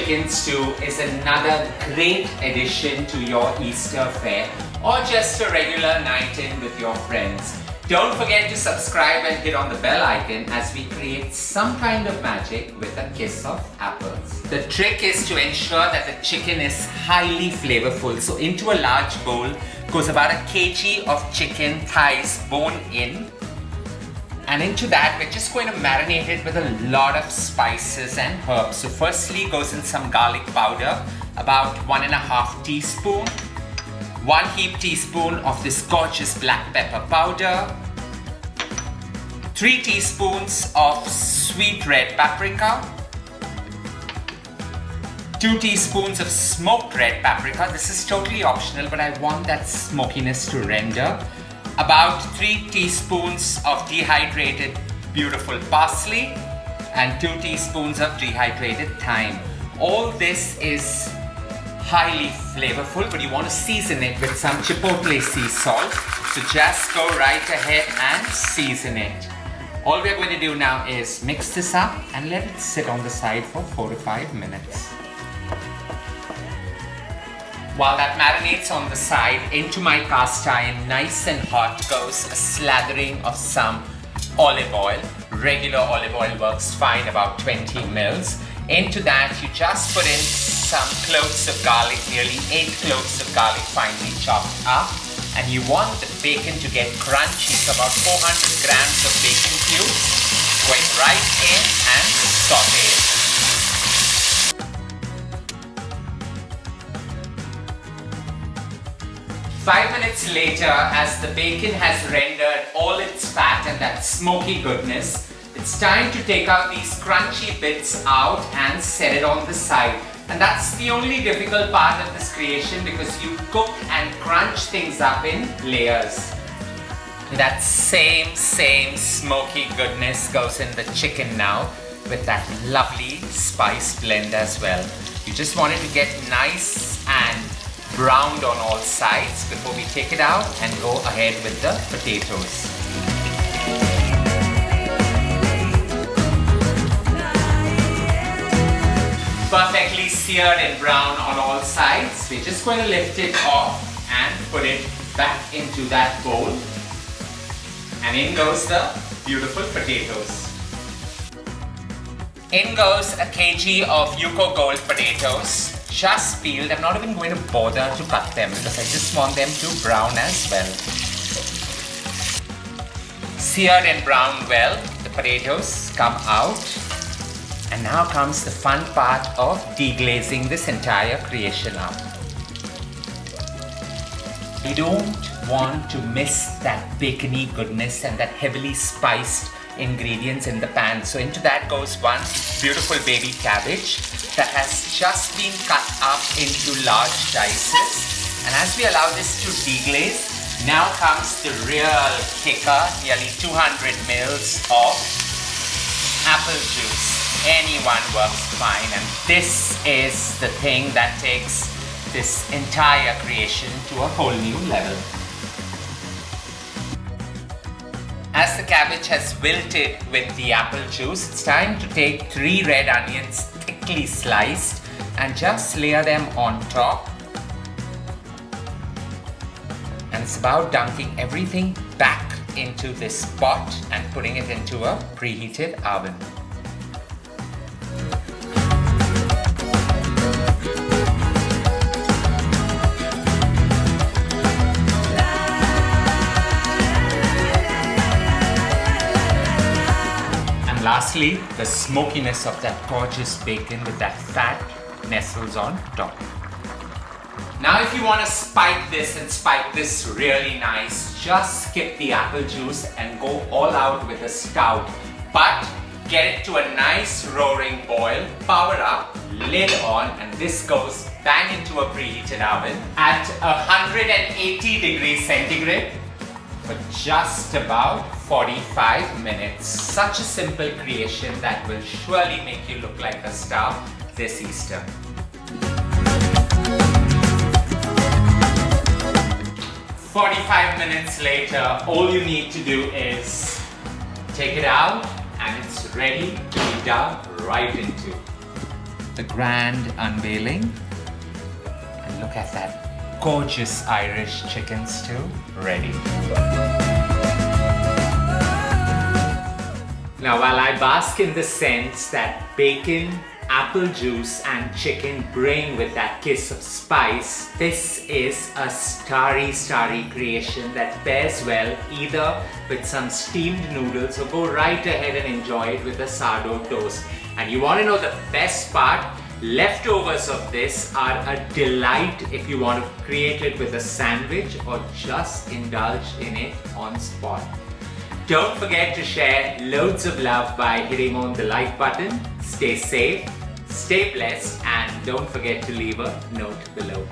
chicken stew is another great addition to your Easter fare or just a regular night in with your friends. Don't forget to subscribe and hit on the bell icon as we create some kind of magic with a kiss of apples. The trick is to ensure that the chicken is highly flavorful. So into a large bowl goes about 1 kg of chicken thighs bone in. And into that, we're just going to marinate it with a lot of spices and herbs. So firstly goes in some garlic powder, about 1.5 teaspoon. 1 heaped teaspoon of this gorgeous black pepper powder. 3 teaspoons of sweet red paprika. 2 teaspoons of smoked red paprika. This is totally optional, but I want that smokiness to render. About 3 teaspoons of dehydrated beautiful parsley and 2 teaspoons of dehydrated thyme. All this is highly flavorful, but you want to season it with some chipotle sea salt. So just go right ahead and season it. All we're going to do now is mix this up and let it sit on the side for 4 to 5 minutes. While that marinates on the side, into my cast iron, nice and hot, goes a slathering of some olive oil. Regular olive oil works fine, about 20 mils. Into that, you just put in some cloves of garlic, nearly 8 cloves of garlic finely chopped up. And you want the bacon to get crunchy, so about 400 grams of bacon cubes. Going right in and saute it. 5 minutes later, as the bacon has rendered all its fat and that smoky goodness, it's time to take out these crunchy bits out and set it on the side. And that's the only difficult part of this creation, because you cook and crunch things up in layers. That same smoky goodness goes in the chicken now with that lovely spice blend as well. You just want it to get nice and browned on all sides before we take it out and go ahead with the potatoes. Perfectly seared and brown on all sides. We're just going to lift it off and put it back into that bowl. And in goes the beautiful potatoes. In goes 1 kg of Yuko Gold potatoes. Just peeled. I'm not even going to bother to cut them because I just want them to brown as well. Seared and browned well, the potatoes come out. And now comes the fun part of deglazing this entire creation up. You don't want to miss that bacony goodness and that heavily spiced ingredients in the pan. So into that goes 1 beautiful baby cabbage that has just been cut up into large dices. And as we allow this to deglaze, now comes the real kicker, nearly 200 mils of apple juice. Anyone works fine, and this is the thing that takes this entire creation to a whole new level. As the cabbage has wilted with the apple juice, it's time to take 3 red onions thickly sliced and just layer them on top. And it's about dunking everything back into this pot and putting it into a preheated oven. Lastly, the smokiness of that gorgeous bacon with that fat nestles on top. Now if you want to spike this really nice, just skip the apple juice and go all out with a stout. But get it to a nice roaring boil, power up, lid on, and this goes bang into a preheated oven at 180 degrees centigrade for just about 45 minutes. Such a simple creation that will surely make you look like a star this Easter. "45 minutes later, all you need to do is take it out and it's ready to be dug right into. the grand unveiling. And look at that gorgeous Irish chicken stew ready. Now, while I bask in the sense that bacon, apple juice and chicken bring with that kiss of spice, this is a starry creation that pairs well either with some steamed noodles or go right ahead and enjoy it with a sourdough toast. And you want to know the best part? Leftovers of this are a delight if you want to create it with a sandwich or just indulge in it on spot. Don't forget to share loads of love by hitting on the like button. Stay safe, stay blessed, and don't forget to leave a note below.